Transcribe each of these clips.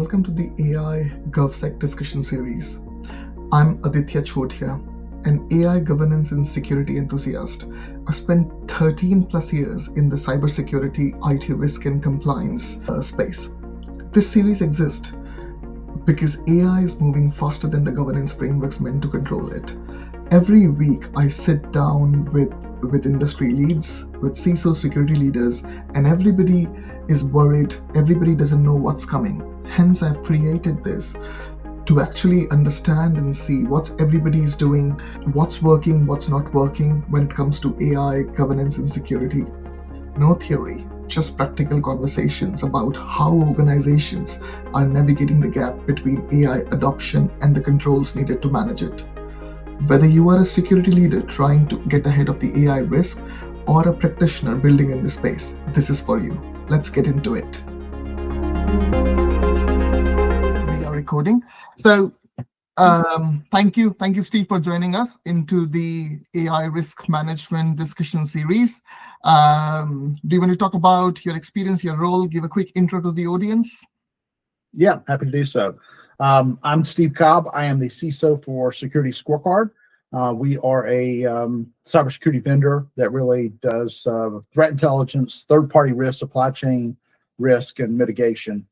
welcome to the AI GovSec discussion series. I'm Aditya Chotia, an AI governance and security enthusiast. I've spent 13 plus years in the cybersecurity, IT risk and compliance space. This series exists because AI is moving faster than the governance frameworks meant to control it. Every week, I sit down with industry leads, with CISO security leaders, and everybody is worried. Everybody doesn't know what's coming. Hence, I've created this to actually understand and see what everybody is doing, what's working, what's not working when it comes to AI, governance, and security. No theory, just practical conversations about how organizations are navigating the gap between AI adoption and the controls needed to manage it. Whether you are a security leader trying to get ahead of the AI risk or a practitioner building in this space, this is for you. Let's get into it. We are recording. So thank you, Steve, for joining us into the AI risk management discussion series. Do you want to talk about your experience, your role, give a quick intro to the audience? Yeah, happy to do so. I'm Steve Cobb. I am the CISO for SecurityScorecard. We are a cybersecurity vendor that really does threat intelligence, third-party risk, supply chain risk, and mitigation.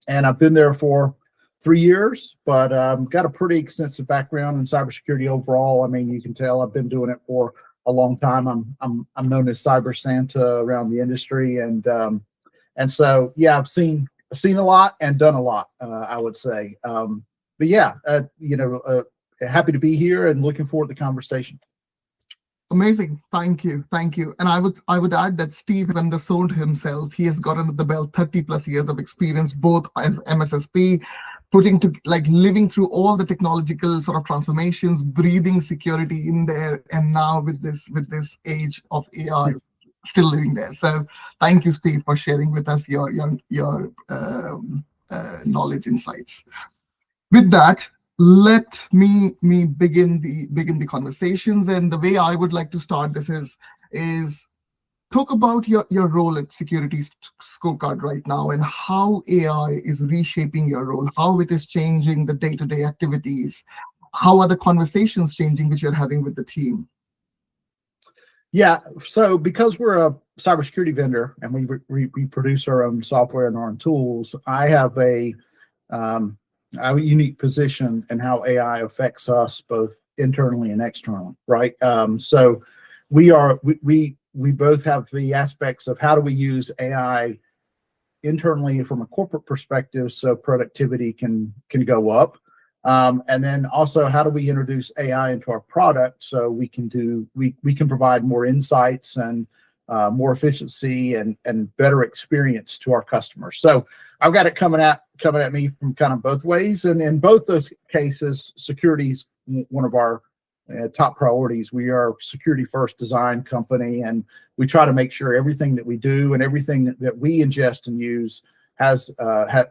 And I've been there for 3 years, but got a pretty extensive background in cybersecurity overall. I mean, you can tell I've been doing it for a long time. I'm known as Cyber Santa around the industry, and so yeah, I've seen a lot and done a lot, I would say. But yeah, happy to be here and looking forward to the conversation. Amazing. Thank you. And I would add that Steve has undersold himself. He has got under the belt 30 plus years of experience, both as MSSP, living through all the technological sort of transformations, breathing security in there, and now with this age of AI, still living there. So thank you, Steve, for sharing with us your knowledge insights. With that, let me begin the conversations. And the way I would like to start this is talk about your role at SecurityScorecard right now and how AI is reshaping your role, how it is changing the day-to-day activities, how are the conversations changing which you're having with the team? Yeah, so because we're a cybersecurity vendor and we produce our own software and our own tools, I have a unique position in how AI affects us both internally and externally, right? So we both have the aspects of how do we use AI internally from a corporate perspective so productivity can go up. And then also, how do we introduce AI into our product so we can provide more insights and more efficiency and better experience to our customers. So I've got it coming at me from kind of both ways, and in both those cases, security is one of our top priorities. We are a security first design company, and we try to make sure everything that we do and everything that we ingest and use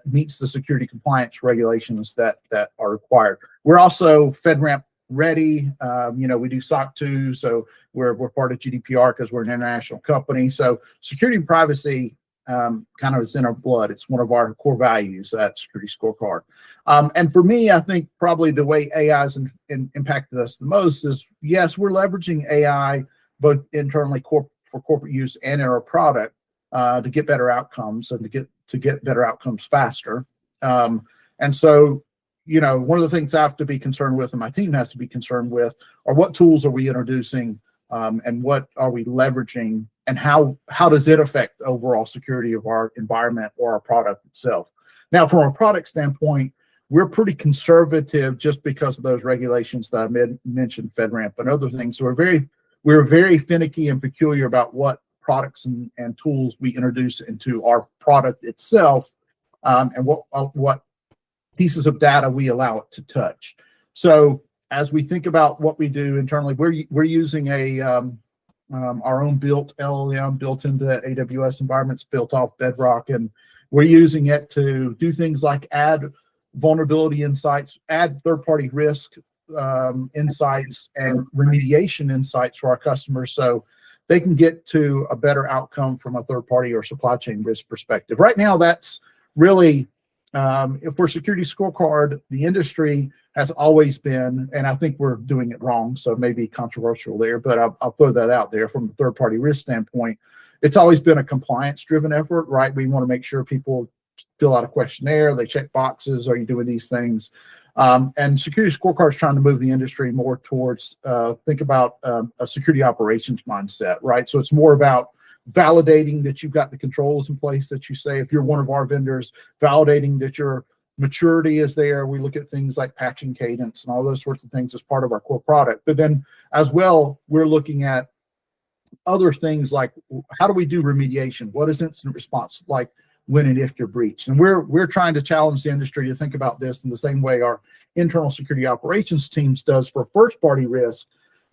meets the security compliance regulations that are required. We're also FedRAMP ready. We do SOC 2, so we're part of GDPR because we're an international company. So security and privacy kind of is in our blood. It's one of our core values at SecurityScorecard. And for me, I think probably the way AI has impacted us the most is, yes, we're leveraging AI both internally for corporate use and in our product to get better outcomes and to get better outcomes faster. And so, one of the things I have to be concerned with and my team has to be concerned with are what tools are we introducing and what are we leveraging and how does it affect overall security of our environment or our product itself. Now, from a product standpoint, we're pretty conservative just because of those regulations that I mentioned, FedRAMP and other things. So we're very finicky and peculiar about what products and tools we introduce into our product itself, and what pieces of data we allow it to touch. So as we think about what we do internally, we're using our own built LLM built into AWS environments, built off Bedrock, and we're using it to do things like add vulnerability insights, add third-party risk insights, and remediation insights for our customers, so they can get to a better outcome from a third-party or supply chain risk perspective. Right now, that's really For security scorecard, the industry has always been, and I think we're doing it wrong, so maybe controversial there, but I'll throw that out there from a third-party risk standpoint. It's always been a compliance-driven effort, right? We want to make sure people fill out a questionnaire, they check boxes, are you doing these things? And security scorecard is trying to move the industry more towards, think about a security operations mindset, right? So it's more about validating that you've got the controls in place that you say, if you're one of our vendors, validating that your maturity is there. We look at things like patching cadence and all those sorts of things as part of our core product. But then as well, we're looking at other things like, how do we do remediation? What is incident response like when and if you're breached? And we're trying to challenge the industry to think about this in the same way our internal security operations teams does for first-party risk.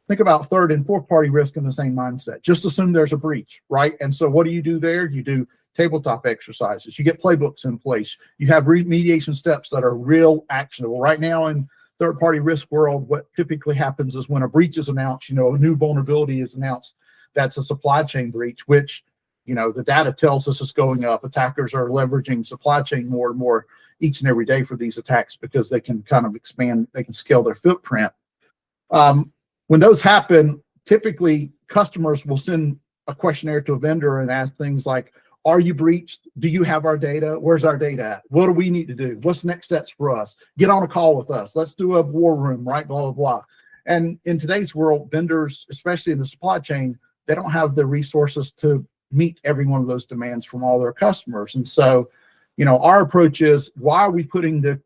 Think about third and fourth party risk in the same mindset. Just assume there's a breach, right? And so what do you do there? You do tabletop exercises. You get playbooks in place. You have remediation steps that are real actionable. Right now in third party risk world, what typically happens is when a breach is announced, a new vulnerability is announced, that's a supply chain breach, which, the data tells us is going up. Attackers are leveraging supply chain more and more each and every day for these attacks because they can kind of expand, they can scale their footprint. When those happen, typically customers will send a questionnaire to a vendor and ask things like, are you breached? Do you have our data? Where's our data at? What do we need to do? What's the next steps for us? Get on a call with us. Let's do a war room, right? Blah, blah, blah. And in today's world, vendors, especially in the supply chain, they don't have the resources to meet every one of those demands from all their customers. And so, our approach is, why are we putting the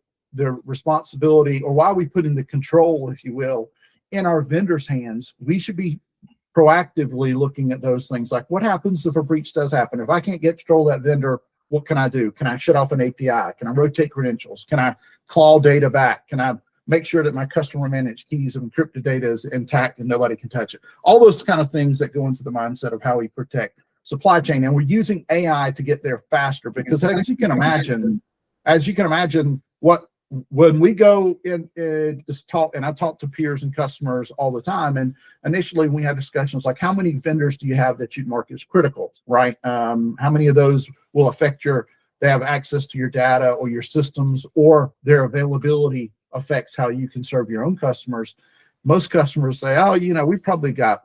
responsibility, or why are we putting the control, if you will, in our vendors' hands? We should be proactively looking at those things, like what happens if a breach does happen? If I can't get control of that vendor, what can I do? Can I shut off an API? Can I rotate credentials? Can I claw data back? Can I make sure that my customer managed keys and encrypted data is intact and nobody can touch it? All those kind of things that go into the mindset of how we protect supply chain. And we're using AI to get there faster, because as you can imagine, when we go in this talk, and I talk to peers and customers all the time, and initially we had discussions like, how many vendors do you have that you'd mark as critical, right? How many of those will affect they have access to your data or your systems, or their availability affects how you can serve your own customers? Most customers say, oh, we've probably got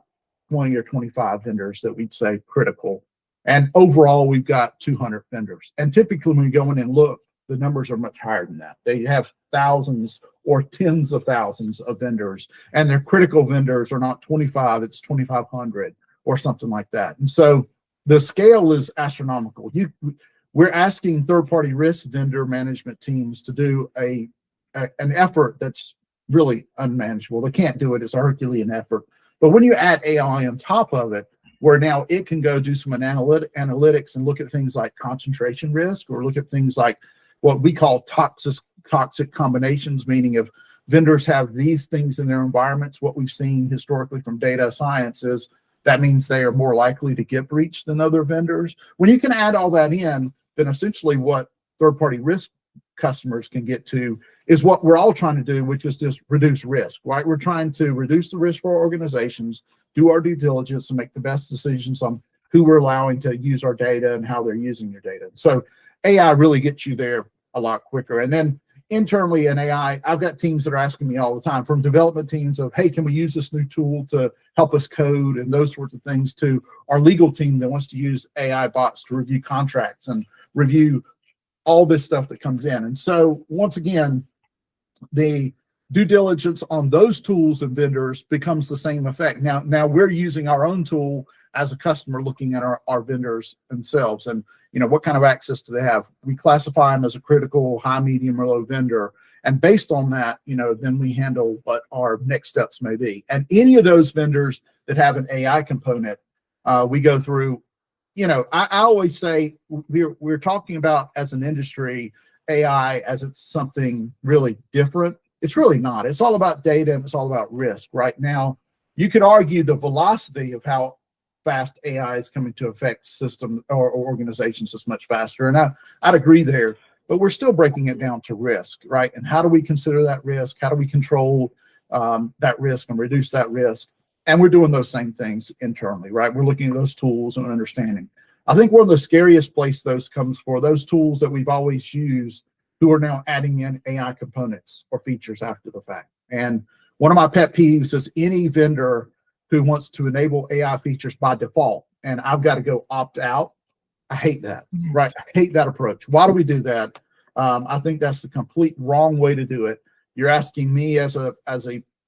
20 or 25 vendors that we'd say critical. And overall, we've got 200 vendors. And typically when we go in and look, the numbers are much higher than that. They have thousands or tens of thousands of vendors, and their critical vendors are not 25, it's 2,500 or something like that. And so the scale is astronomical. We're asking third-party risk vendor management teams to do an effort that's really unmanageable. They can't do it. It's a Herculean effort. But when you add AI on top of it, where now it can go do some analytics and look at things like concentration risk, or look at things like what we call toxic combinations, meaning if vendors have these things in their environments, what we've seen historically from data science is that means they are more likely to get breached than other vendors. When you can add all that in, then essentially what third-party risk customers can get to is what we're all trying to do, which is just reduce risk, right? We're trying to reduce the risk for our organizations, do our due diligence, and make the best decisions on who we're allowing to use our data and how they're using your data. So AI really gets you there a lot quicker. And then internally in AI, I've got teams that are asking me all the time, from development teams of, hey, can we use this new tool to help us code and those sorts of things, to our legal team that wants to use AI bots to review contracts and review all this stuff that comes in. And so once again, the due diligence on those tools and vendors becomes the same effect. Now we're using our own tool as a customer, looking at our vendors themselves, and what kind of access do they have? We classify them as a critical, high, medium, or low vendor, and based on that, then we handle what our next steps may be. And any of those vendors that have an AI component, we go through. I always say we're talking about, as an industry, AI as it's something really different. It's really not. It's all about data, and it's all about risk. Right now, you could argue the velocity of how fast AI is coming to affect systems or organizations is much faster, and I'd agree there. But we're still breaking it down to risk, right? And how do we consider that risk? How do we control that risk and reduce that risk? And we're doing those same things internally, right? We're looking at those tools and understanding. I think one of the scariest places those comes for, those tools that we've always used, who are now adding in AI components or features after the fact. And one of my pet peeves is any vendor who wants to enable AI features by default, and I've got to go opt out. I hate that, right? I hate that approach. Why do we do that? I think that's the complete wrong way to do it. You're asking me as a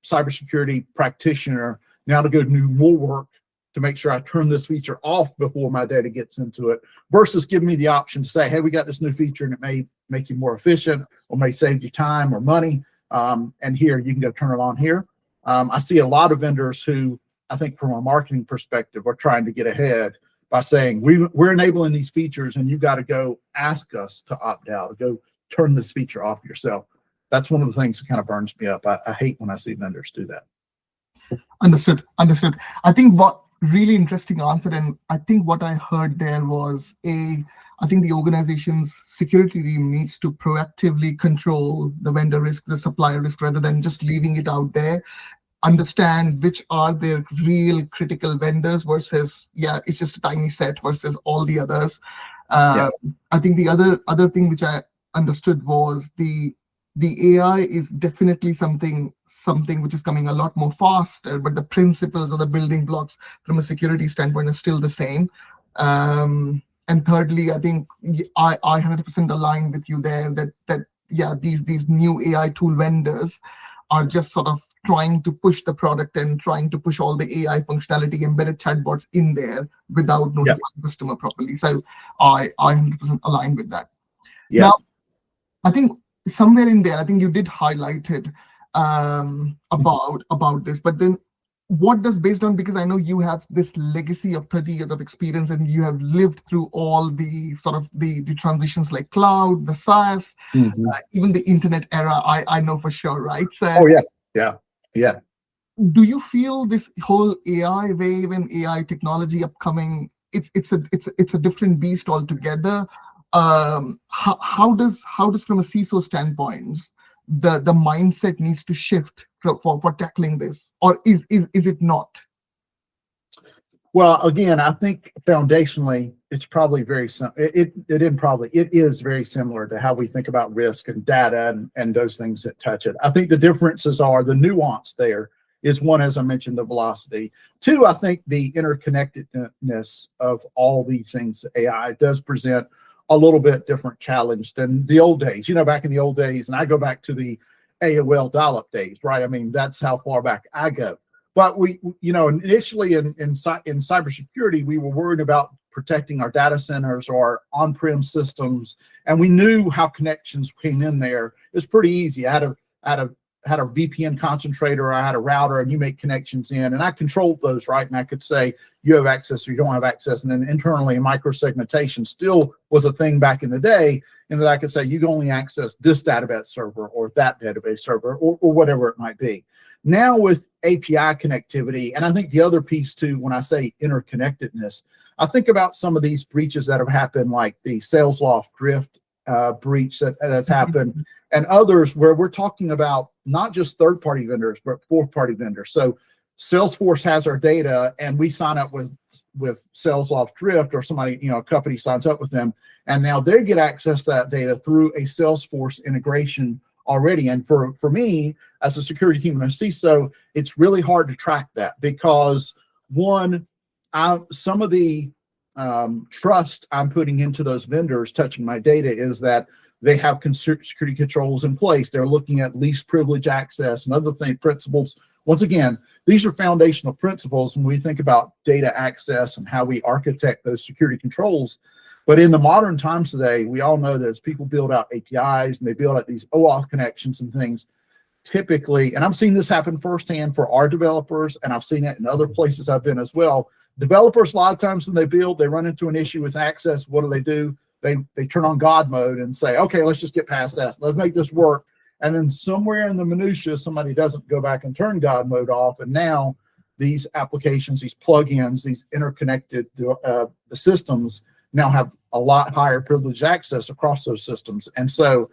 cybersecurity practitioner now to go do more work to make sure I turn this feature off before my data gets into it, versus giving me the option to say, hey, we got this new feature and it may make you more efficient or may save you time or money. And here, you can go turn it on here. I see a lot of vendors who, I think from a marketing perspective, are trying to get ahead by saying, we're enabling these features and you got to go ask us to opt out or go turn this feature off yourself. That's one of the things that kind of burns me up. I hate when I see vendors do that. Understood. I think what really interesting answer, and I think what I heard there was I think the organization's security team needs to proactively control the vendor risk, the supplier risk, rather than just leaving it out there. Understand which are their real critical vendors versus, it's just a tiny set versus all the others. I think the other thing which I understood was the AI is definitely something which is coming a lot more faster, but the principles or the building blocks from a security standpoint are still the same. And thirdly, I think I 100% align with you there that these new AI tool vendors are just sort of trying to push the product and trying to push all the AI functionality, embedded chatbots in there without notifying the customer properly. So I 100% align with that. Yeah. Now, I think somewhere in there, I think you did highlight it about this, but then what does, based on, because I know you have this legacy of 30 years of experience and you have lived through all the sort of the transitions like cloud, the SaaS, even the internet era, I know for sure, right? So, yeah. Do you feel this whole AI wave and AI technology upcoming, it's a different beast altogether? How does from a CISO standpoint the mindset needs to shift for tackling this, or is it not? Well, again, I think foundationally it's probably very it is very similar to how we think about risk and data and those things that touch it. I think the differences are the nuance there is one, as I mentioned, the velocity. Two, I think the interconnectedness of all these things, AI does present a little bit different challenge than the old days. Back in the old days, and I go back to the AOL dial-up days, right? I mean, that's how far back I go. But we, initially in cybersecurity, we were worried about protecting our data centers or on-prem systems, and we knew how connections came in there. It was pretty easy. I had a VPN concentrator, I had a router, and you make connections in, and I controlled those, right? And I could say you have access or you don't have access, and then internally microsegmentation still was a thing back in the day, and that I could say you can only access this database server or that database server or whatever it might be. Now with API connectivity, and I think the other piece too, when I say interconnectedness, I think about some of these breaches that have happened, like the SalesLoft drift breach that's happened, and others where we're talking about not just third-party vendors, but fourth-party vendors. So Salesforce has our data, and we sign up with SalesLoft Drift, or somebody, a company signs up with them, and now they get access to that data through a Salesforce integration already. And for me, as a security team and a CISO, it's really hard to track that because, one, some of the trust I'm putting into those vendors touching my data is that they have security controls in place. They're looking at least privilege access and other principles. Once again, these are foundational principles when we think about data access and how we architect those security controls. But in the modern times today, we all know that as people build out APIs and they build out these OAuth connections and things, typically, and I've seen this happen firsthand for our developers, and I've seen it in other places I've been as well. Developers, a lot of times when they build, they run into an issue with access. What do? They turn on God mode and say, okay, let's just get past that. Let's make this work. And then somewhere in the minutia, somebody doesn't go back and turn God mode off. And now these applications, these plugins, these interconnected systems now have a lot higher privileged access across those systems. And so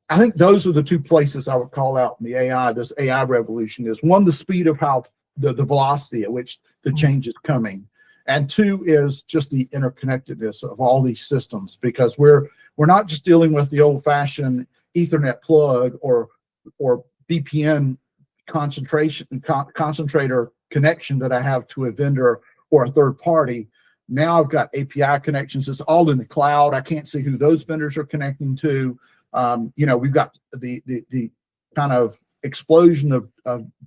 I think those are the two places I would call out in the AI, this AI revolution is, one, the speed of how the velocity at which the change is coming. And two is just the interconnectedness of all these systems, because we're not just dealing with the old-fashioned Ethernet plug or VPN concentrator connection that I have to a vendor or a third party. Now I've got API connections. It's all in the cloud. I can't see who those vendors are connecting to. We've got the kind of explosion of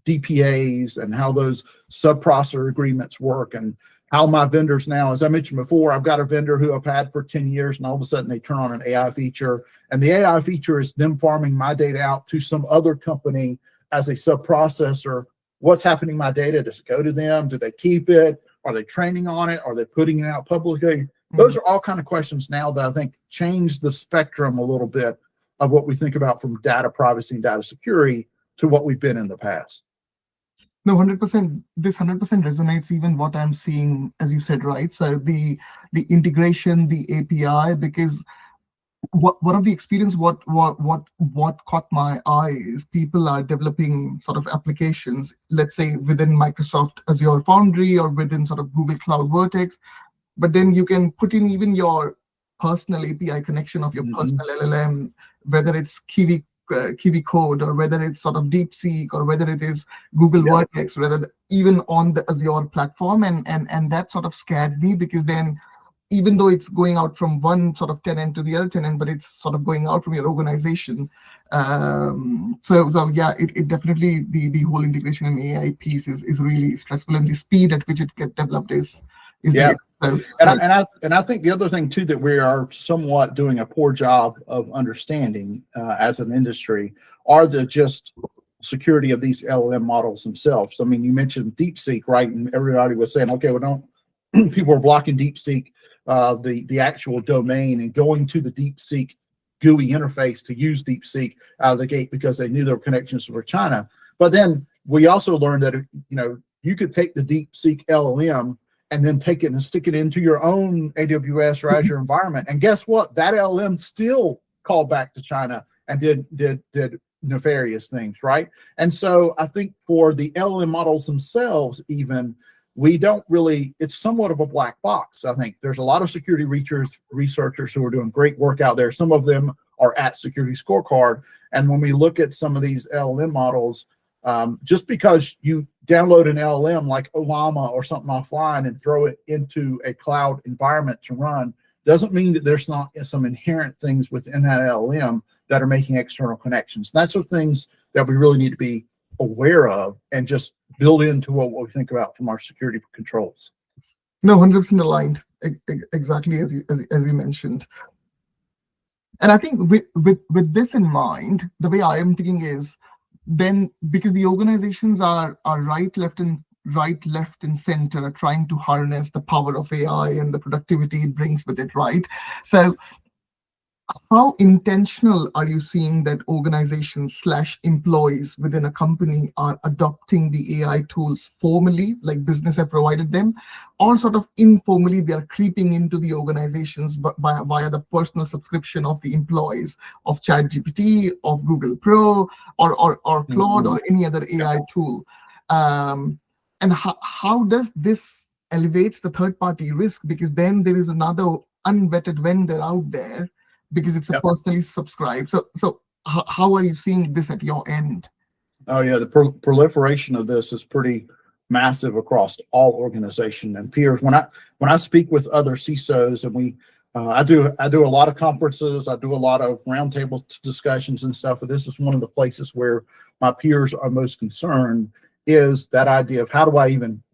DPAs and how those sub-processor agreements work, and how my vendors now, as I mentioned before, I've got a vendor who I've had for 10 years, and all of a sudden they turn on an AI feature, and the AI feature is them farming my data out to some other company as a sub-processor. What's happening to my data? Does it go to them? Do they keep it? Are they training on it? Are they putting it out publicly? Those are all kind of questions now that I think change the spectrum a little bit of what we think about from data privacy and data security to what we've been in the past. No, 100%. This 100% resonates even what I'm seeing, as you said, right? So the integration, the API, because one of the experience, what caught my eye is people are developing sort of applications, let's say within Microsoft Azure Foundry or within sort of Google Cloud Vertex, but then you can put in even your personal API connection of your personal LLM, whether it's Kiwi Code or whether it's sort of DeepSeek or whether it is Google Vertex, even on the Azure platform, and that sort of scared me, because then even though it's going out from one sort of tenant to the other tenant, but it's sort of going out from your organization. So yeah, it definitely, the whole integration in AI piece is really stressful, and the speed at which it gets developed is yeah. So, and I think the other thing too that we are somewhat doing a poor job of understanding as an industry are the just security of these LLM models themselves. I mean, you mentioned DeepSeek, right? And everybody was saying, okay, well, don't people are blocking DeepSeek, the actual domain, and going to the DeepSeek GUI interface to use DeepSeek out of the gate because they knew there were connections for China. But then we also learned that you could take the DeepSeek LLM and then take it and stick it into your own AWS or Azure environment. And guess what? That LLM still called back to China and did nefarious things, right? And so I think for the LLM models themselves, even, we don't really, it's somewhat of a black box. I think there's a lot of security researchers who are doing great work out there. Some of them are at SecurityScorecard. And when we look at some of these LLM models, just because you download an LLM like Olama or something offline and throw it into a cloud environment to run, doesn't mean that there's not some inherent things within that LLM that are making external connections. That's the things that we really need to be aware of and just build into what we think about from our security controls. No, 100% aligned, exactly as you mentioned. And I think with this in mind, the way I am thinking is, then because the organizations are right, left, and center trying to harness the power of AI and the productivity it brings with it, right? So how intentional are you seeing that organizations / employees within a company are adopting the AI tools formally, like business have provided them, or sort of informally they are creeping into the organizations via the personal subscription of the employees of ChatGPT, of Google Pro, or Claude, or any other AI tool? And how does this elevates the third-party risk? Because then there is another unvetted vendor out there, because it's a personally subscribed. So how are you seeing this at your end? Oh yeah, the proliferation of this is pretty massive across all organizations and peers. When I speak with other CISOs, and I do a lot of conferences, I do a lot of roundtable discussions and stuff, but this is one of the places where my peers are most concerned, is that idea of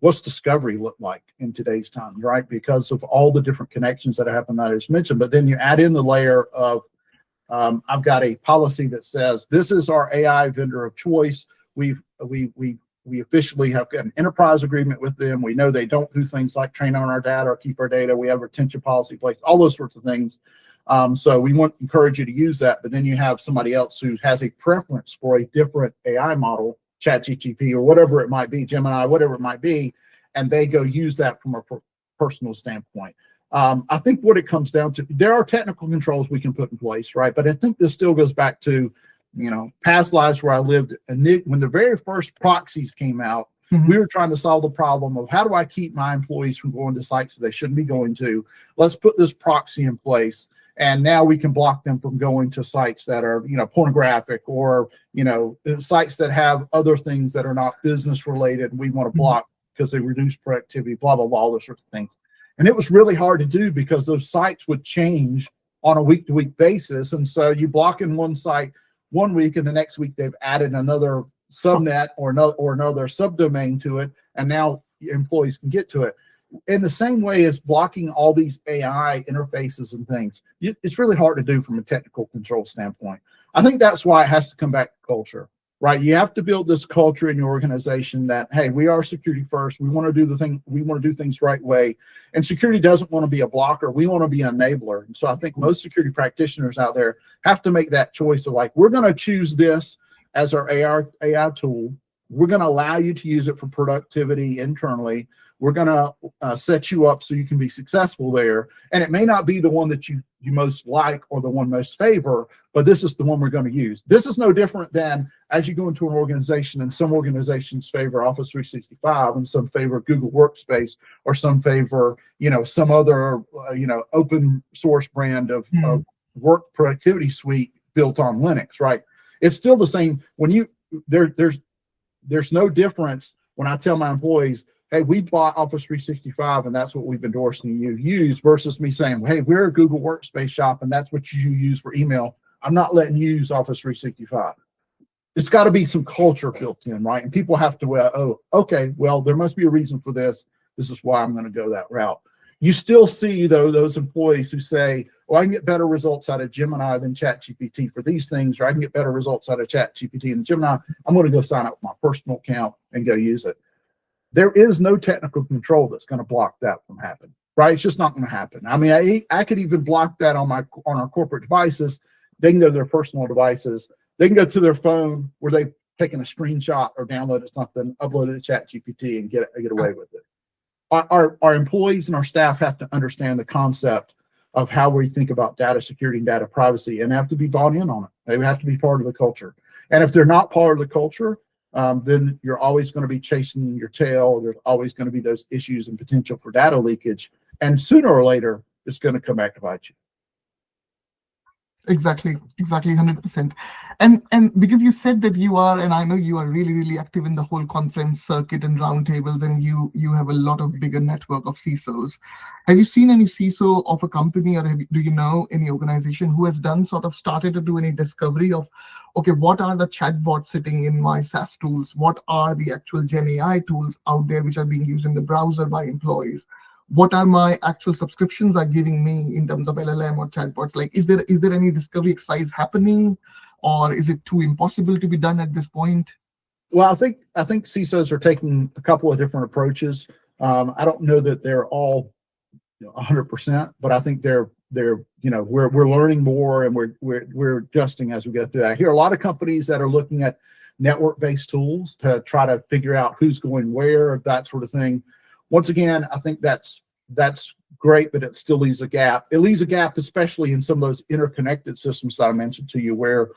what's discovery look like in today's time, right? Because of all the different connections that happen that I just mentioned. But then you add in the layer of, I've got a policy that says, this is our AI vendor of choice. We officially have got an enterprise agreement with them. We know they don't do things like train on our data or keep our data. We have a retention policy in place, all those sorts of things. So we want to encourage you to use that. But then you have somebody else who has a preference for a different AI model, ChatGPT or whatever it might be, Gemini, whatever it might be, and they go use that from a personal standpoint. I think what it comes down to, there are technical controls we can put in place, right? But I think this still goes back to, past lives where I lived. And when the very first proxies came out, we were trying to solve the problem of, how do I keep my employees from going to sites that they shouldn't be going to? Let's put this proxy in place. And now we can block them from going to sites that are, pornographic, or, sites that have other things that are not business related, and we want to block because they reduce productivity, blah, blah, blah, all those sorts of things. And it was really hard to do because those sites would change on a week-to-week basis. And so you block in one site one week, and the next week they've added another subnet or another subdomain to it, and now employees can get to it. In the same way as blocking all these AI interfaces and things, it's really hard to do from a technical control standpoint. I think that's why it has to come back to culture, right? You have to build this culture in your organization that, hey, we are security first. We want to do things right way. And security doesn't want to be a blocker. We want to be an enabler. And so I think most security practitioners out there have to make that choice of, like, we're going to choose this as our AI tool. We're going to allow you to use it for productivity internally. We're going to set you up so you can be successful there. And it may not be the one that you most like or the one most favor, but this is the one we're going to use. This is no different than as you go into an organization, and some organizations favor Office 365 and some favor Google Workspace, or some favor, some other, open source brand of work productivity suite built on Linux, right? It's still the same. When there's no difference when I tell my employees, hey, we bought Office 365 and that's what we've endorsed and you use, versus me saying, hey, we're a Google Workspace shop and that's what you use for email. I'm not letting you use Office 365. It's got to be some culture built in, right? And people have to, oh, okay, well, there must be a reason for this. This is why I'm going to go that route. You still see, though, those employees who say, well, I can get better results out of Gemini than ChatGPT for these things, or I can get better results out of ChatGPT than Gemini. I'm going to go sign up with my personal account and go use it. There is no technical control that's going to block that from happening, right? It's just not going to happen. I mean, I could even block that on our corporate devices. They can go to their personal devices. They can go to their phone where they've taken a screenshot or downloaded something, uploaded it to ChatGPT, and get away with it. Our employees and our staff have to understand the concept of how we think about data security and data privacy, and have to be bought in on it. They have to be part of the culture. And if they're not part of the culture, then you're always going to be chasing your tail. There's always going to be those issues and potential for data leakage. And sooner or later, it's going to come back to bite you. Exactly, 100%. And because you said that you are, and I know you are really, really active in the whole conference circuit and roundtables, and you have a lot of bigger network of CISOs. Have you seen any CISO of a company, or do you know any organization who has started to do any discovery of, okay, what are the chatbots sitting in my SaaS tools? What are the actual Gen AI tools out there which are being used in the browser by employees? What are my actual subscriptions are giving me in terms of LLM or chatbots? Like, is there any discovery exercise happening, or is it too impossible to be done at this point? Well, I think CISOs are taking a couple of different approaches. I don't know that they're all 100%, but I think we're learning more, and we're adjusting as we go through that. I hear a lot of companies that are looking at network-based tools to try to figure out who's going where, that sort of thing. Once again, I think that's great, but it still leaves a gap. It leaves a gap, especially in some of those interconnected systems that I mentioned to you, where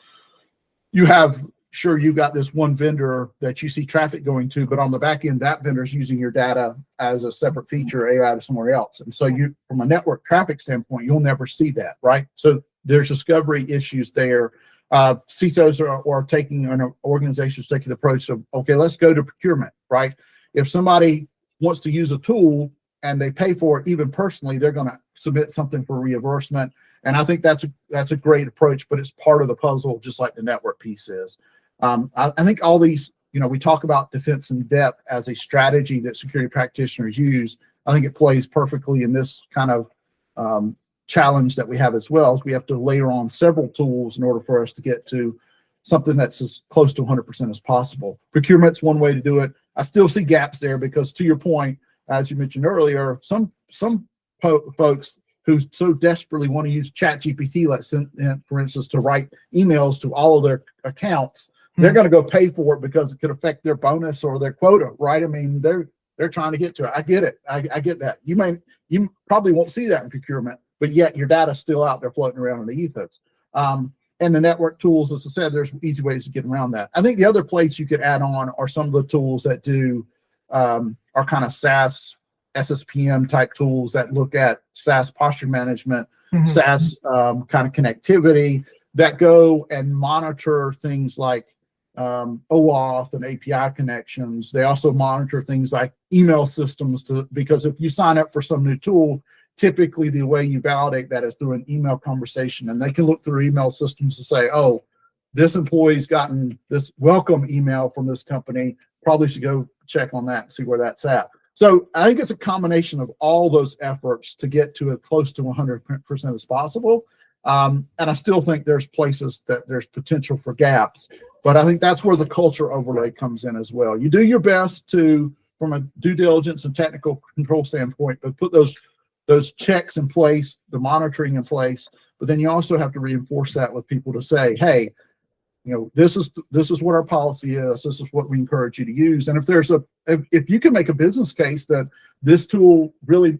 you've got this one vendor that you see traffic going to, but on the back end, that vendor is using your data as a separate feature AI to somewhere else. And so from a network traffic standpoint, you'll never see that, right? So there's discovery issues there. CISOs are taking, an organization's taking the approach of, okay, let's go to procurement, right? If somebody wants to use a tool and they pay for it, even personally, they're going to submit something for reimbursement. And I think that's a great approach, but it's part of the puzzle, just like the network piece is. I think all these, we talk about defense in depth as a strategy that security practitioners use. I think it plays perfectly in this kind of challenge that we have as well. Is we have to layer on several tools in order for us to get to something that's as close to 100% as possible. Procurement's one way to do it. I still see gaps there because, to your point, as you mentioned earlier, some folks who so desperately want to use ChatGPT, for instance, to write emails to all of their accounts, they're going to go pay for it because it could affect their bonus or their quota, right? I mean, they're trying to get to it. I get it. I get that. You probably won't see that in procurement, but yet your data's still out there floating around in the ethos. And the network tools, as I said, there's easy ways to get around that. I think the other place you could add on are some of the tools that do are kind of SaaS, SSPM type tools that look at SaaS posture management. SaaS kind of connectivity that go and monitor things like OAuth and API connections. They also monitor things like email systems because if you sign up for some new tool, typically the way you validate that is through an email conversation, and they can look through email systems to say, oh, this employee's gotten this welcome email from this company, probably should go check on that and see where that's at. So I think it's a combination of all those efforts to get to as close to 100% as possible. And I still think there's places that there's potential for gaps, but I think that's where the culture overlay comes in as well. You do your best to, from a due diligence and technical control standpoint, but put those checks in place, the monitoring in place, but then you also have to reinforce that with people to say, hey, you know, this is what our policy is. This is what we encourage you to use. And if you can make a business case that this tool really,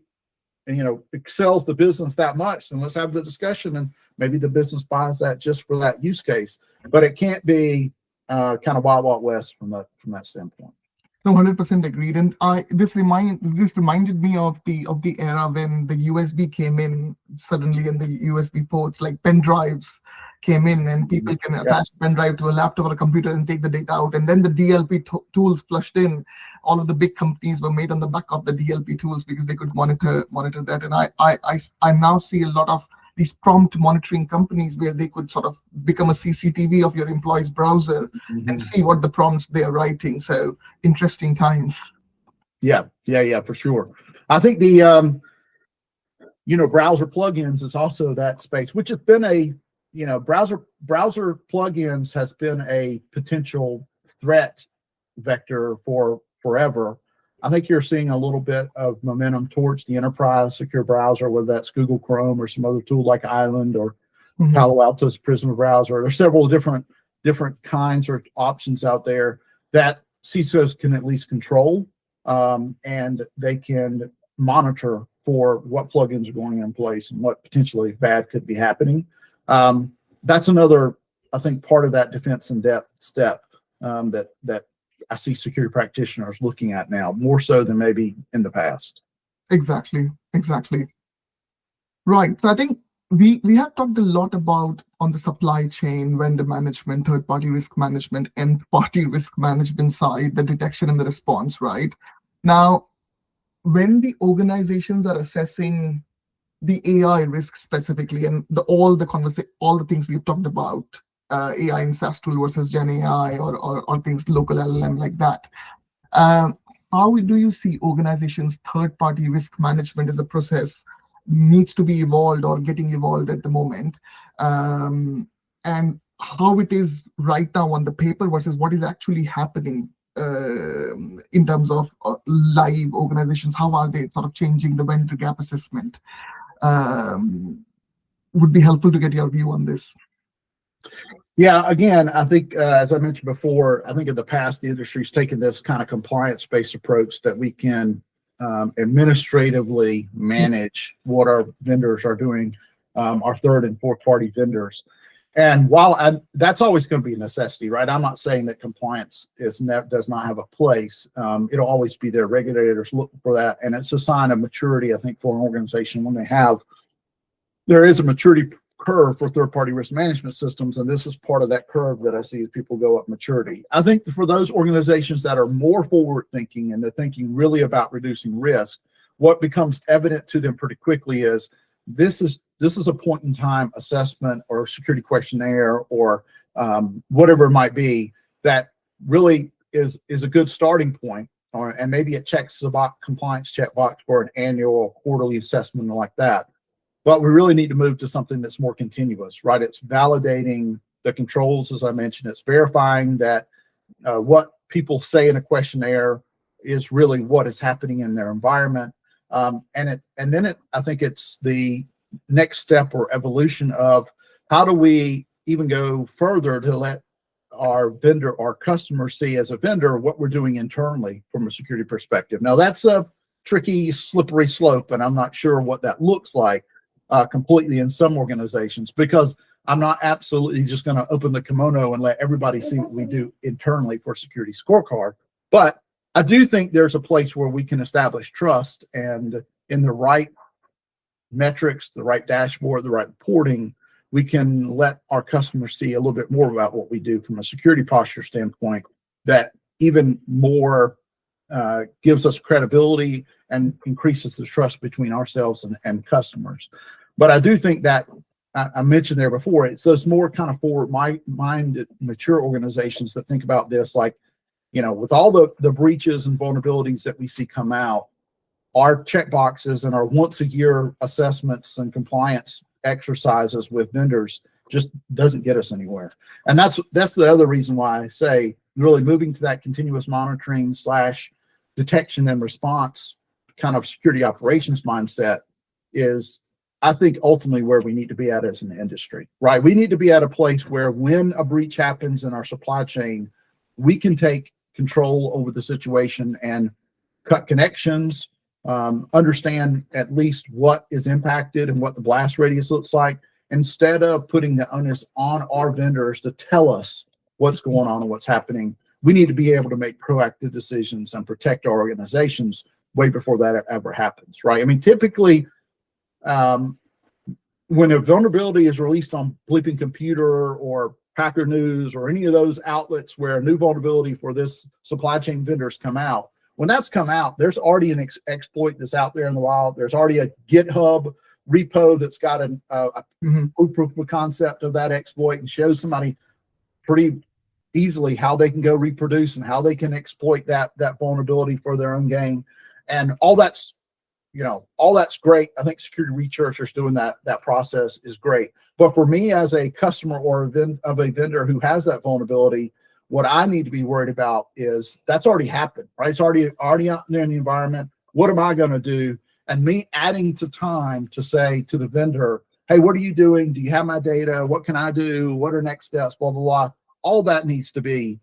you know, excels the business that much, then let's have the discussion, and maybe the business buys that just for that use case. But it can't be kind of wild, wild west from that standpoint. No, 100% agreed. And this reminded me of the era when the USB came in suddenly, and the USB ports, like pen drives, came in, and people can attach a pen drive to a laptop or a computer and take the data out. And then the DLP tools flushed in. All of the big companies were made on the back of the DLP tools because they could monitor that. And I now see a lot of these prompt monitoring companies where they could sort of become a CCTV of your employee's browser and see what the prompts they're writing. So interesting times. Yeah, for sure. I think the browser plugins is also that space, which has been browser plugins has been a potential threat vector for forever. I think you're seeing a little bit of momentum towards the enterprise secure browser, whether that's Google Chrome or some other tool like Island or Palo Alto's Prisma browser. There's several different kinds or options out there that CISOs can at least control, and they can monitor for what plugins are going in place and what potentially bad could be happening. That's another, I think, part of that defense in depth step that I see security practitioners looking at now, more so than maybe in the past. Exactly. Right. So I think we have talked a lot about on the supply chain, vendor management, third-party risk management, end-party risk management side, the detection and the response, right? Now, when the organizations are assessing the AI risk specifically, and all the things we've talked about, AI in SaaS tool versus Gen AI or things local LLM like that. How do you see organizations' third-party risk management as a process needs to be evolved or getting evolved at the moment, and how it is right now on the paper versus what is actually happening in terms of live organizations? How are they sort of changing the vendor gap assessment? Would be helpful to get your view on this. Yeah, again, I think as I mentioned before, I think in the past the industry's taken this kind of compliance-based approach that we can administratively manage what our vendors are doing, our third and fourth party vendors. And while that's always going to be a necessity, right? I'm not saying that compliance does not have a place. It'll always be there. Regulators look for that, and it's a sign of maturity, I think, for an organization when there is a maturity curve for third-party risk management systems, and this is part of that curve that I see as people go up maturity. I think for those organizations that are more forward-thinking and they're thinking really about reducing risk, what becomes evident to them pretty quickly is this is a point-in-time assessment or security questionnaire or whatever it might be that really is a good starting point, and maybe it checks the compliance checkbox for an annual or quarterly assessment like that. But we really need to move to something that's more continuous, right? It's validating the controls, as I mentioned. It's verifying that what people say in a questionnaire is really what is happening in their environment. I think it's the next step or evolution of how do we even go further to let our customer see as a vendor what we're doing internally from a security perspective. Now, that's a tricky, slippery slope, and I'm not sure what that looks like completely in some organizations, because I'm not absolutely just going to open the kimono and let everybody see what we do internally for SecurityScorecard. But I do think there's a place where we can establish trust, and in the right metrics, the right dashboard, the right reporting, we can let our customers see a little bit more about what we do from a security posture standpoint that even more gives us credibility and increases the trust between ourselves and customers. But I do think that I mentioned there before, it's those more kind of forward-minded, mature organizations that think about this, like, with all the breaches and vulnerabilities that we see come out, our checkboxes and our once-a-year assessments and compliance exercises with vendors just doesn't get us anywhere. And that's the other reason why I say really moving to that continuous monitoring / detection and response kind of security operations mindset is, I think, ultimately where we need to be at as an industry, right? We need to be at a place where when a breach happens in our supply chain, we can take control over the situation and cut connections, understand at least what is impacted and what the blast radius looks like, instead of putting the onus on our vendors to tell us what's going on and what's happening. We need to be able to make proactive decisions and protect our organizations way before that ever happens, right? I mean, typically, when a vulnerability is released on Bleeping Computer or Hacker News or any of those outlets where a new vulnerability for this supply chain vendors come out, when that's come out, there's already an exploit that's out there in the wild. There's already a GitHub repo that's got a proof of concept of that exploit and shows somebody pretty easily how they can go reproduce and how they can exploit that vulnerability for their own gain. And all that's great. I think security researchers doing that process is great. But for me as a customer or of a vendor who has that vulnerability, what I need to be worried about is that's already happened, right? It's already out there in the environment. What am I going to do? And me adding to time to say to the vendor, hey, what are you doing? Do you have my data? What can I do? What are next steps? Blah, blah, blah. All that needs to be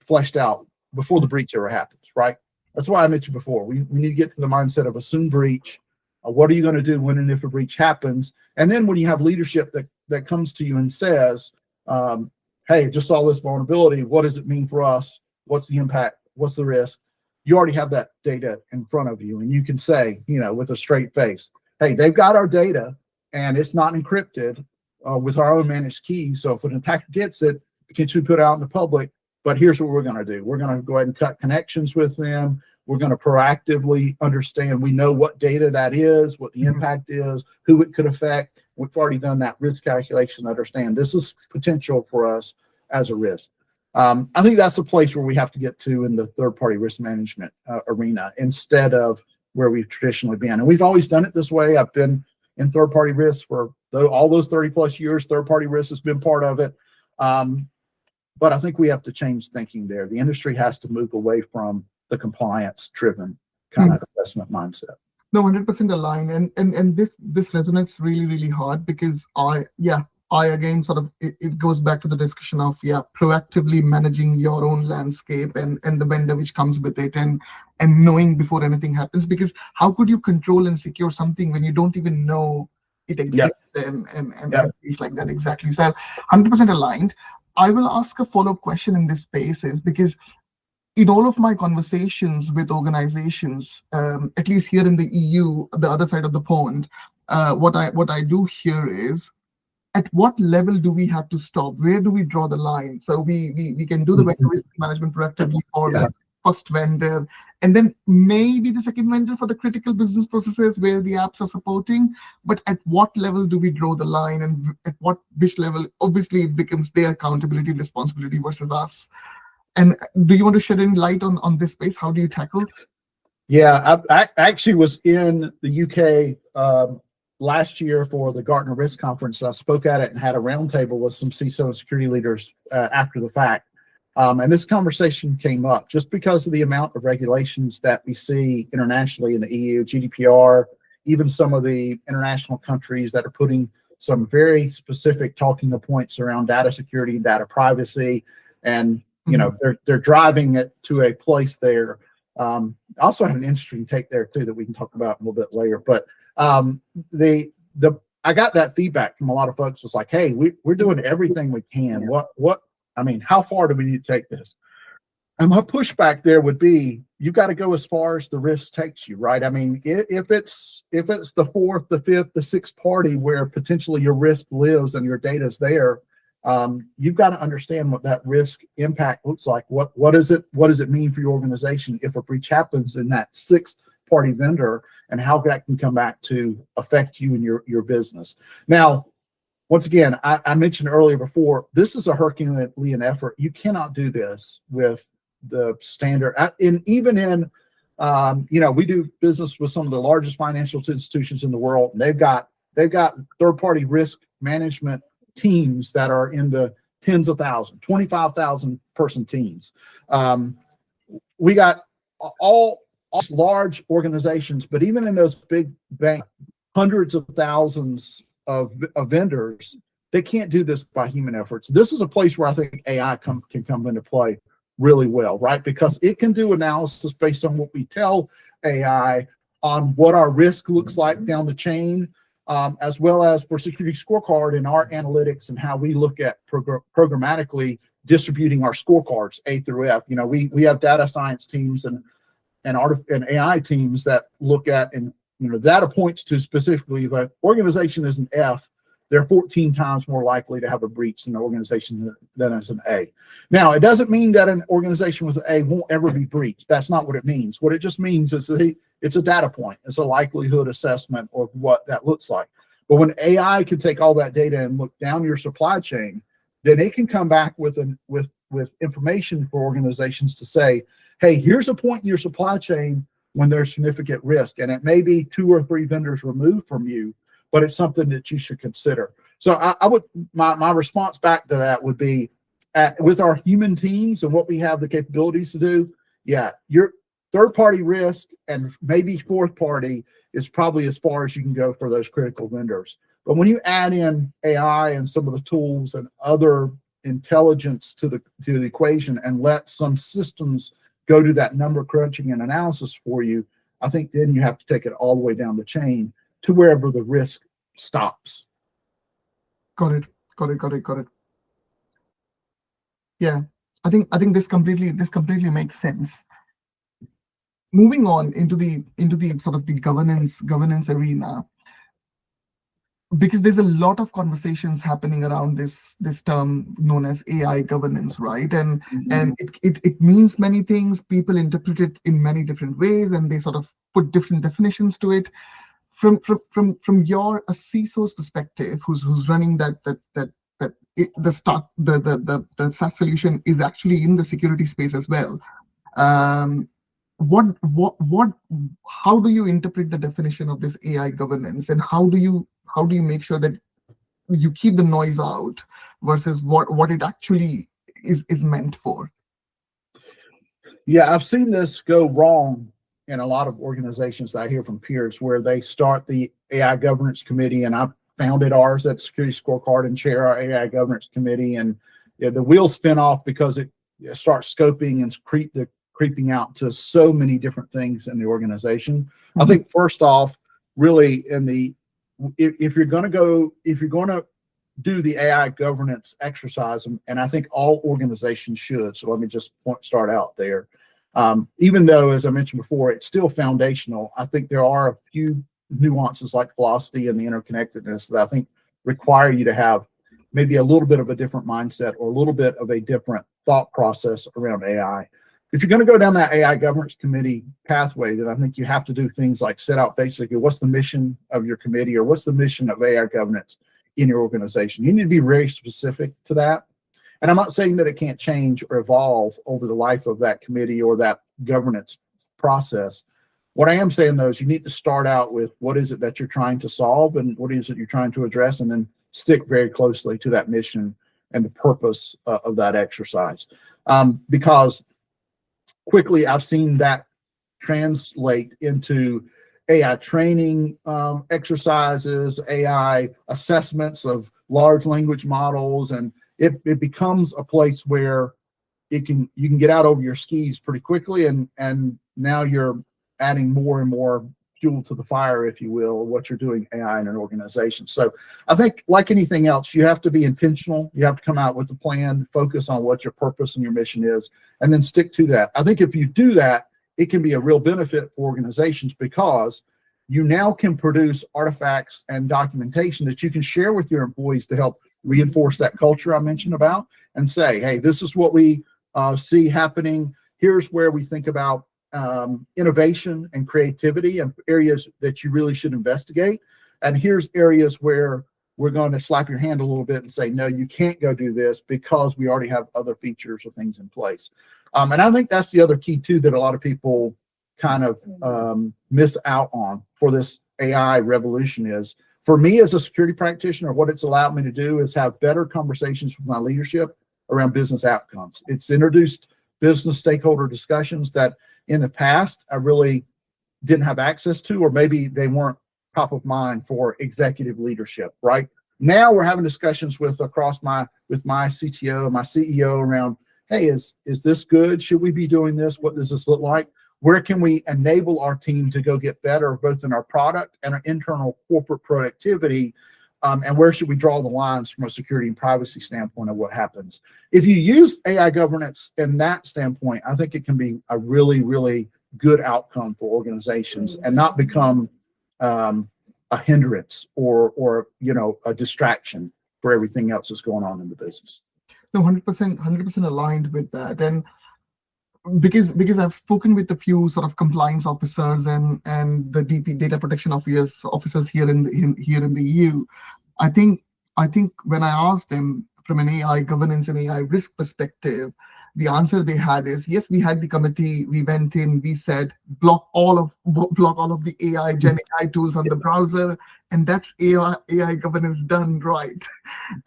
fleshed out before the breach ever happens, right? That's why I mentioned before, we need to get to the mindset of assume breach. What are you going to do when and if a breach happens? And then when you have leadership that comes to you and says, hey, just saw this vulnerability. What does it mean for us? What's the impact? What's the risk? You already have that data in front of you. And you can say, with a straight face, hey, they've got our data and it's not encrypted with our own managed keys. So if an attacker gets it, potentially put it out in the public, but here's what we're going to do. We're going to go ahead and cut connections with them. We're going to proactively understand. We know what data that is, what the impact is, who it could affect. We've already done that risk calculation to understand this is potential for us as a risk. I think that's a place where we have to get to in the third-party risk management arena instead of where we've traditionally been. And we've always done it this way. I've been in third-party risk for all those 30-plus years. Third-party risk has been part of it. But I think we have to change thinking there. The industry has to move away from the compliance-driven kind of assessment mindset. No, 100% aligned. And this resonates really, really hard because I again sort of it goes back to the discussion of proactively managing your own landscape and the vendor which comes with it and knowing before anything happens, because how could you control and secure something when you don't even know it exists and things like that? Exactly. So 100% aligned. I will ask a follow-up question in this space is because in all of my conversations with organizations, at least here in the EU, the other side of the pond, what I do hear is, at what level do we have to stop? Where do we draw the line? So we can do the vendor risk management proactively for the first vendor, and then maybe the second vendor for the critical business processes where the apps are supporting. But at what level do we draw the line, and at which level, obviously, it becomes their accountability and responsibility versus us? And do you want to shed any light on this space? How do you tackle? Yeah, I actually was in the UK last year for the Gartner Risk Conference. I spoke at it and had a roundtable with some CISO and security leaders after the fact. And this conversation came up just because of the amount of regulations that we see internationally in the EU, GDPR, even some of the international countries that are putting some very specific talking points around data security and data privacy. And they're driving it to a place there. I also have an interesting take there too that we can talk about a little bit later. But I got that feedback from a lot of folks. It's like, hey, we're doing everything we can. How far do we need to take this? And my pushback there would be, you got to go as far as the risk takes you, right? I mean, if it's the fourth, the fifth, the sixth party where potentially your risk lives and your data is there, you've got to understand what that risk impact looks like. What does it mean for your organization if a breach happens in that sixth party vendor, and how that can come back to affect you and your business. Now, once again, I mentioned earlier before, this is a Herculean effort. You cannot do this with the standard. Even in, we do business with some of the largest financial institutions in the world, and they've got third-party risk management teams that are in the tens of thousands, 25,000 person teams. We got all large organizations, but even in those big banks, hundreds of thousands of vendors, they can't do this by human efforts. This is a place where I think AI can come into play really well, right? Because it can do analysis based on what we tell AI on what our risk looks like down the chain, as well as for SecurityScorecard and our analytics and how we look at programmatically distributing our scorecards A through F. We have data science teams and AI teams that look at, and data points to specifically if an organization is an F, they're 14 times more likely to have a breach than an organization than is an A. Now, it doesn't mean that an organization with an A won't ever be breached. That's not what it means. What it just means is that it's a data point. It's a likelihood assessment of what that looks like. But when AI can take all that data and look down your supply chain, then it can come back with information for organizations to say, hey, here's a point in your supply chain when there's significant risk, and it may be 2 or 3 vendors removed from you, but it's something that you should consider. So my response back to that would be, with our human teams and what we have the capabilities to do, yeah, your third-party risk and maybe fourth party is probably as far as you can go for those critical vendors. But when you add in AI and some of the tools and other intelligence to the equation and let some systems go to that number crunching and analysis for you, I think then you have to take it all the way down the chain to wherever the risk stops. Got it. Yeah, I think this completely makes sense. Moving on into the sort of the governance arena, because there's a lot of conversations happening around this term known as AI governance, right? And it means many things. People interpret it in many different ways, and they sort of put different definitions to it. From your CISO's perspective, who's running the SaaS solution is actually in the security space as well. How do you interpret the definition of this AI governance, and how do you make sure that you keep the noise out versus what it actually is meant for? Yeah, I've seen this go wrong in a lot of organizations that I hear from peers, where they start the AI governance committee, and I founded ours at SecurityScorecard and chair our AI governance committee, and the wheels spin off because it starts scoping and creeping out to so many different things in the organization. Mm-hmm. I think first off, really if you're going to do the AI governance exercise, and I think all organizations should, so let me just start out there. Even though, as I mentioned before, it's still foundational, I think there are a few nuances like velocity and the interconnectedness that I think require you to have maybe a little bit of a different mindset or a little bit of a different thought process around AI. If you're going to go down that AI governance committee pathway, then I think you have to do things like set out basically what's the mission of your committee, or what's the mission of AI governance in your organization. You need to be very specific to that. And I'm not saying that it can't change or evolve over the life of that committee or that governance process. What I am saying, though, is you need to start out with what is it that you're trying to solve and what is it you're trying to address, and then stick very closely to that mission and the purpose of that exercise. Because quickly I've seen that translate into AI training exercises, AI assessments of large language models, and it becomes a place where you can get out over your skis pretty quickly, and now you're adding more and more fuel to the fire, if you will, of what you're doing AI in an organization. So I think, like anything else, you have to be intentional. You have to come out with a plan, focus on what your purpose and your mission is, and then stick to that. I think if you do that, it can be a real benefit for organizations, because you now can produce artifacts and documentation that you can share with your employees to help reinforce that culture I mentioned about, and say, hey, this is what we see happening. Here's where we think about innovation and creativity and areas that you really should investigate. And here's areas where we're going to slap your hand a little bit and say, no, you can't go do this because we already have other features or things in place. And I think that's the other key too, that a lot of people kind of miss out on for this AI revolution is, for me as a security practitioner, what it's allowed me to do is have better conversations with my leadership around business outcomes. It's introduced business stakeholder discussions that in the past I really didn't have access to, or maybe they weren't top of mind for executive leadership. Right now we're having discussions with my CTO, my CEO around, hey, is this good? Should we be doing this? What does this look like? Where can we enable our team to go get better, both in our product and our internal corporate productivity? And where should we draw the lines from a security and privacy standpoint of what happens? If you use AI governance in that standpoint, I think it can be a really, really good outcome for organizations and not become a hindrance or a distraction for everything else that's going on in the business. No, 100% aligned with that. And because I've spoken with a few sort of compliance officers and the data protection officers here in the EU, I think when I asked them from an AI governance and AI risk perspective, the answer they had is, yes, we had the committee, we went in, we said block all of the AI Gen AI tools on the browser, and that's AI governance done right.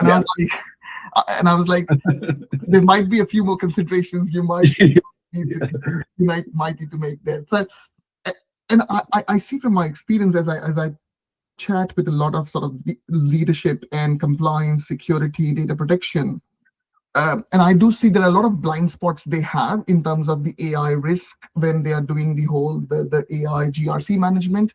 And yeah. I was like, there might be a few more considerations you might need to make there. So, and I see from my experience as I chat with a lot of sort of leadership and compliance, security, data protection, and I do see there are a lot of blind spots they have in terms of the AI risk when they are doing the AI GRC management.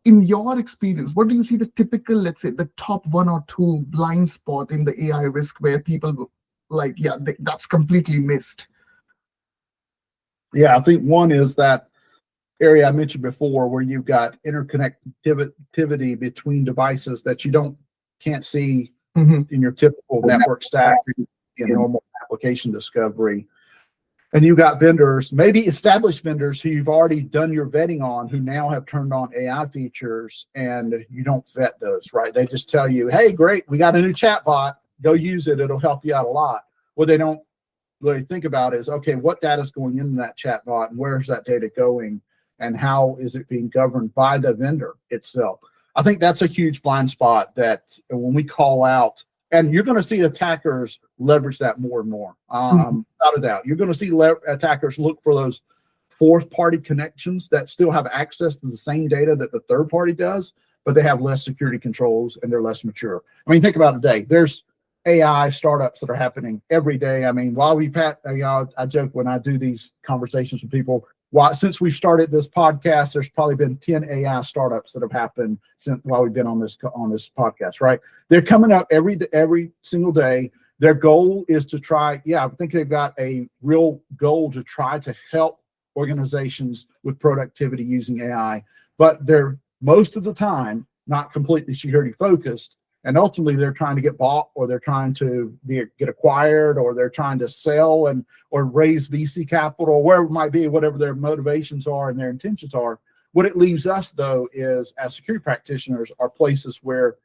In your experience, what do you see the typical, let's say, the top 1 or 2 blind spot in the AI risk where people like, yeah, that's completely missed? Yeah, I think one is that area I mentioned before, where you've got interconnectivity between devices that you can't see in your typical network stack in normal application discovery. And you've got vendors, maybe established vendors who you've already done your vetting on, who now have turned on AI features, and you don't vet those, right? They just tell you, hey, great, we got a new chat bot, go use it, it'll help you out a lot. What they don't really think about is, okay, what data is going into that chat bot, and where's that data going, and how is it being governed by the vendor itself? I think that's a huge blind spot that when we call out, and you're going to see attackers leverage that more and more, without a doubt. You're going to see attackers look for those fourth-party connections that still have access to the same data that the third party does, but they have less security controls and they're less mature. I mean, think about it today. There's AI startups that are happening every day. I mean, I joke when I do these conversations with people, since we've started this podcast, there's probably been 10 AI startups that have happened while we've been on this podcast, right? They're coming up every single day. Their goal is to try, I think they've got a real goal to try to help organizations with productivity using AI, but they're most of the time not completely security focused. And ultimately, they're trying to get bought, or they're trying to get acquired, or they're trying to sell or raise VC capital, wherever it might be, whatever their motivations are and their intentions are. What it leaves us, though, is as security practitioners, are places where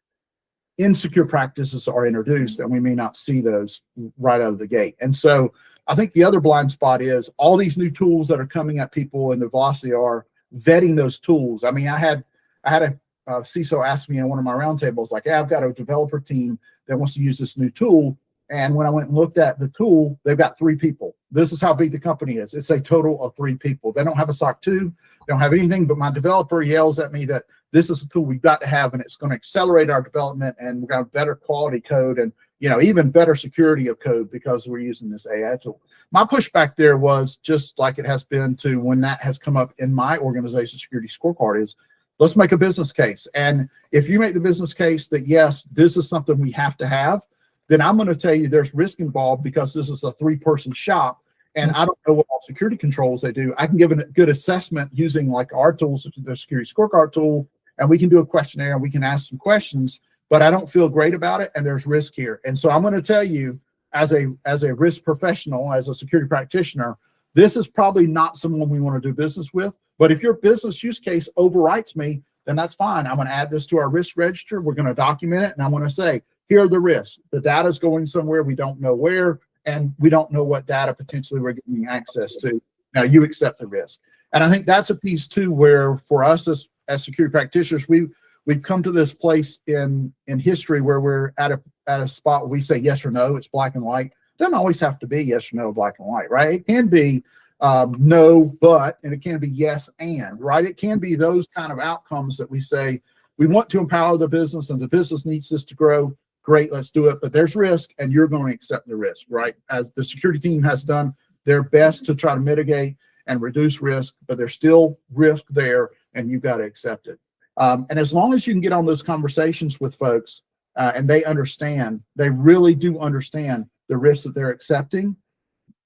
insecure practices are introduced, and we may not see those right out of the gate. And so I think the other blind spot is all these new tools that are coming at people, and the velocity are vetting those tools. I mean, I had a CISO asked me in one of my roundtables, like, hey, I've got a developer team that wants to use this new tool. And when I went and looked at the tool, they've got 3 people. This is how big the company is. It's a total of 3 people. They don't have a SOC 2. They don't have anything, but my developer yells at me that this is a tool we've got to have, and it's going to accelerate our development, and we're going to have better quality code and, you know, even better security of code because we're using this AI tool. My pushback there was just like it has been to when that has come up in my organization security scorecard is, let's make a business case. And if you make the business case that, yes, this is something we have to have, then I'm going to tell you there's risk involved because this is a 3-person shop. And I don't know what all security controls they do. I can give a good assessment using like our tools, the security scorecard tool, and we can do a questionnaire and we can ask some questions, but I don't feel great about it and there's risk here. And so I'm going to tell you as a risk professional, as a security practitioner, this is probably not someone we want to do business with. But if your business use case overwrites me, then that's fine. I'm going to add this to our risk register. We're going to document it. And I'm going to say, here are the risks. The data is going somewhere. We don't know where. And we don't know what data potentially we're getting access to. Now you accept the risk. And I think that's a piece too, where for us as security practitioners, we've come to this place in history where we're at a spot where we say yes or no, it's black and white. It doesn't always have to be yes or no, black and white, right? It can be no, but, and it can be yes and, right? It can be those kind of outcomes that we say, we want to empower the business and the business needs this to grow. Great, let's do it. But there's risk and you're going to accept the risk, right? As the security team has done their best to try to mitigate and reduce risk, but there's still risk there and you've got to accept it. And as long as you can get on those conversations with folks and they understand, they really do understand the risks that they're accepting,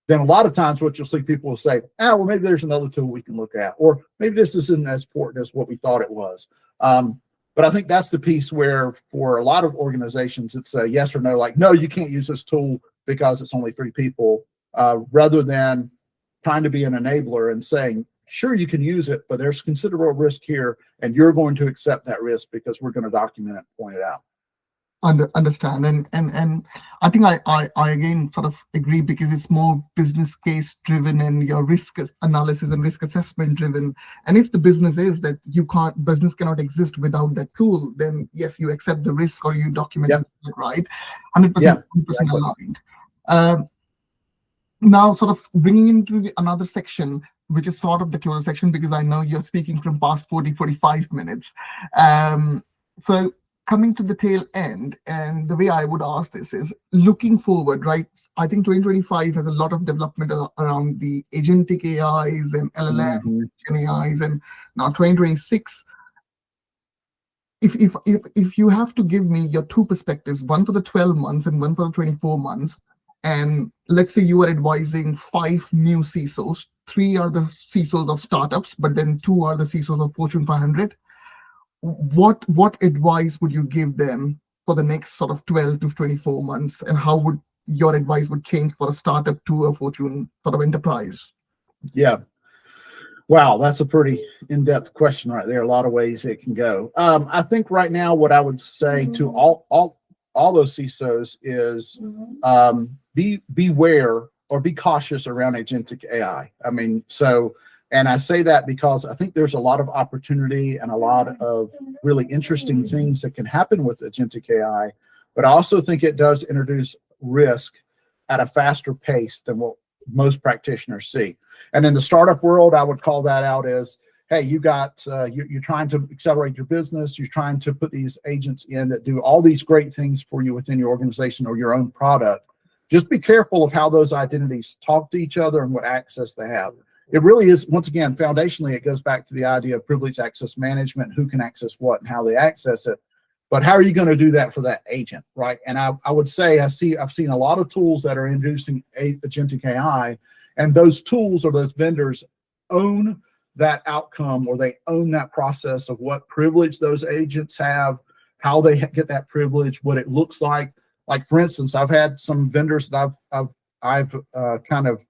then a lot of times what you'll see people will say, well, maybe there's another tool we can look at, or maybe this isn't as important as what we thought it was. But I think that's the piece where for a lot of organizations, it's a yes or no, like, no, you can't use this tool because it's only 3 people, rather than trying to be an enabler and saying, sure, you can use it, but there's considerable risk here, and you're going to accept that risk because we're going to document it and point it out. Understand, and I think I again sort of agree, because it's more business case driven and your risk analysis and risk assessment driven. And if the business is that business cannot exist without that tool, then yes, you accept the risk or you document it, right? 100% aligned. Now, sort of bringing into another section, which is sort of the closer section, because I know you're speaking from past 45 minutes. So coming to the tail end, and the way I would ask this is looking forward, right? I think 2025 has a lot of development around the agentic AIs and LLM AIs, and now 2026. If you have to give me your 2 perspectives, one for the 12 months and one for the 24 months, and let's say you are advising 5 new CISOs, 3 are the CISOs of startups, but then 2 are the CISOs of Fortune 500. What advice would you give them for the next sort of 12 to 24 months, and how would your advice would change for a startup to a Fortune sort of enterprise? Yeah. Wow, that's a pretty in-depth question right there. A lot of ways it can go. I think right now what I would say to all those CISOs is beware or be cautious around agentic AI. I mean, and I say that because I think there's a lot of opportunity and a lot of really interesting things that can happen with agentic AI, but I also think it does introduce risk at a faster pace than what most practitioners see. And in the startup world, I would call that out as, hey, you're trying to accelerate your business. You're trying to put these agents in that do all these great things for you within your organization or your own product. Just be careful of how those identities talk to each other and what access they have. It really is, once again, foundationally, it goes back to the idea of privileged access management, who can access what and how they access it. But how are you going to do that for that agent, right? And I would say I've seen a lot of tools that are introducing agentic AI, and those tools or those vendors own that outcome, or they own that process of what privilege those agents have, how they get that privilege, what it looks like. Like, for instance, I've had some vendors that I've kind of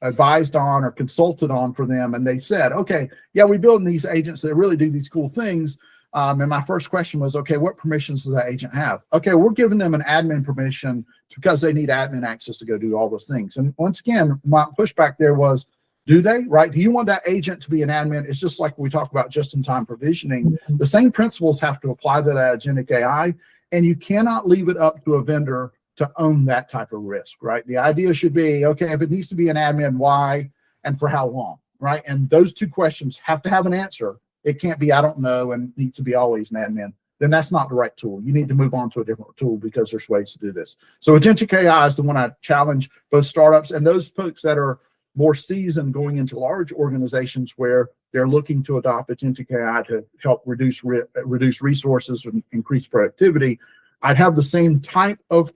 advised on or consulted on for them, and they said, okay, yeah, we build these agents that really do these cool things. And my first question was, okay, what permissions does that agent have? Okay, we're giving them an admin permission because they need admin access to go do all those things. And once again, my pushback there was, do they, right? Do you want that agent to be an admin? It's just like we talk about just-in-time provisioning. The same principles have to apply to that agentic AI, and you cannot leave it up to a vendor to own that type of risk, right? The idea should be, okay, if it needs to be an admin, why and for how long, right? And those 2 questions have to have an answer. it can't be, I don't know, and needs to be always an admin, then that's not the right tool. You need to move on to a different tool because there's ways to do this. So Agentic AI is the one I challenge both startups and those folks that are more seasoned going into large organizations where they're looking to adopt Agentic AI to help reduce resources and increase productivity. I'd have the same type of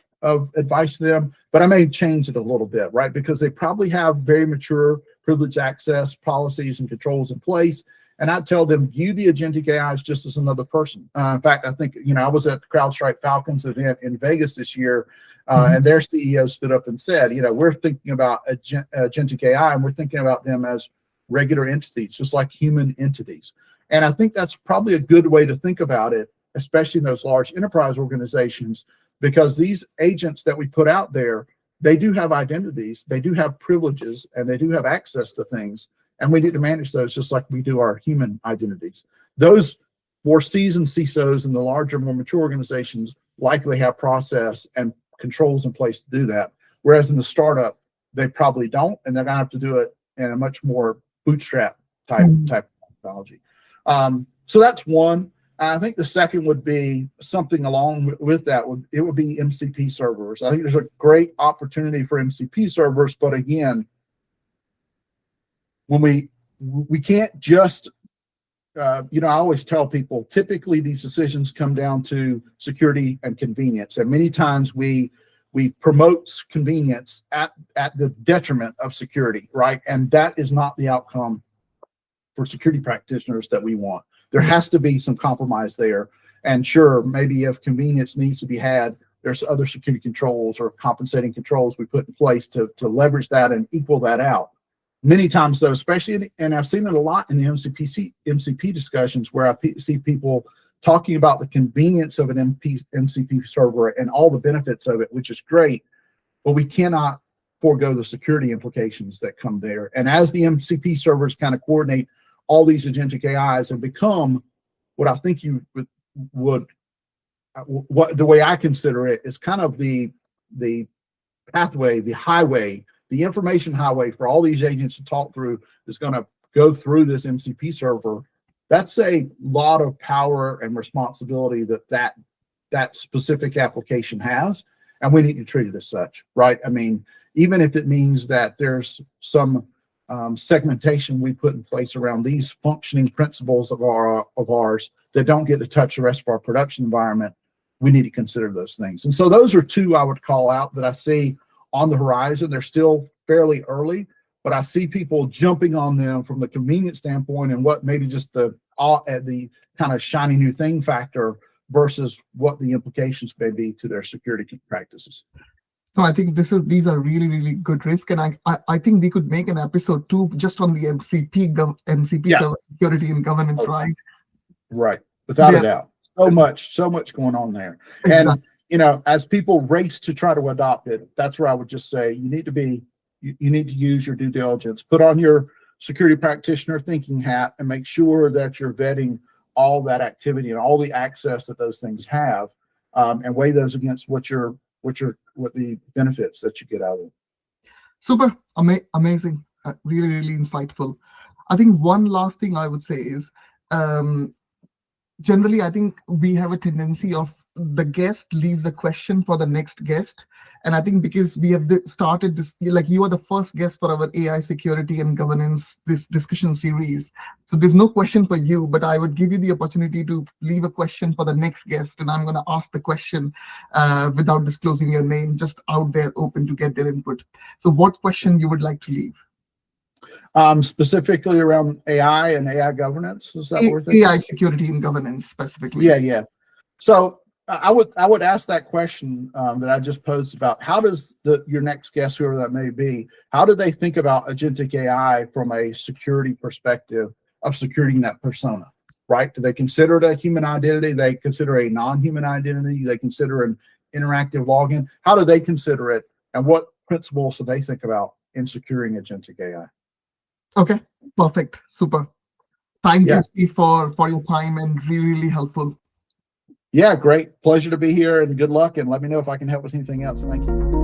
advice to them, but I may change it a little bit, right? Because they probably have very mature privileged access policies and controls in place. And I tell them, view the Agentic AI as just as another person. In fact, I think, I was at the CrowdStrike Falcons event in Vegas this year, and their CEO stood up and said, we're thinking about Agentic AI, and we're thinking about them as regular entities, just like human entities. And I think that's probably a good way to think about it, especially in those large enterprise organizations, because these agents that we put out there, they do have identities, they do have privileges, and they do have access to things. And we need to manage those just like we do our human identities. Those more seasoned CISOs in the larger, more mature organizations likely have process and controls in place to do that. Whereas in the startup, they probably don't, and they're gonna have to do it in a much more bootstrap type of methodology. So that's one. I think the second would be something along with that. It would be MCP servers. I think there's a great opportunity for MCP servers, but again, when we can't just, I always tell people, typically these decisions come down to security and convenience. And many times we promote convenience at the detriment of security, right? And that is not the outcome for security practitioners that we want. There has to be some compromise there. And sure, maybe if convenience needs to be had, there's other security controls or compensating controls we put in place to leverage that and equal that out. Many times, though, especially, and I've seen it a lot in the MCP discussions where I see people talking about the convenience of an MCP server and all the benefits of it, which is great, but we cannot forego the security implications that come there. And as the MCP servers kind of coordinate all these agentic AIs and become what I think you would the way I consider it is kind of the pathway, the highway, the information highway for all these agents to talk through is going to go through this MCP server. That's a lot of power and responsibility that specific application has, and we need to treat it as such, right? I mean, even if it means that there's some segmentation we put in place around these functioning principles of ours that don't get to touch the rest of our production environment, we need to consider those things. And so those are two I would call out that I see on the horizon. They're still fairly early, but I see people jumping on them from the convenience standpoint and what maybe just the kind of shiny new thing factor versus what the implications may be to their security practices. So I think these are really, really good risks, and I think we could make an episode 2 just on the MCP server security and governance, right? Right, without a doubt. So much going on there. Exactly. And as people race to try to adopt it, that's where I would just say you need to use your due diligence, put on your security practitioner thinking hat, and make sure that you're vetting all that activity and all the access that those things have, and weigh those against what the benefits that you get out of it. Super, amazing, really, really insightful. I think one last thing I would say is, generally, I think we have a tendency of the guest leaves a question for the next guest. And I think because we have started this, like you are the first guest for our AI security and governance, this discussion series. So there's no question for you, but I would give you the opportunity to leave a question for the next guest. And I'm going to ask the question without disclosing your name, just out there open to get their input. So what question you would like to leave? Specifically around AI and AI governance? Is that what we're thinking? AI security and governance specifically. Yeah. So I would ask that question that I just posed about how does your next guest, whoever that may be, how do they think about agentic AI from a security perspective of securing that persona, right? Do they consider it a human identity? They consider a non-human identity? They consider an interactive login? How do they consider it? And what principles do they think about in securing agentic AI? Okay, perfect, super. Thank you, Steve, for your time and really, really helpful. Yeah, great. Pleasure to be here and good luck. And let me know if I can help with anything else. Thank you.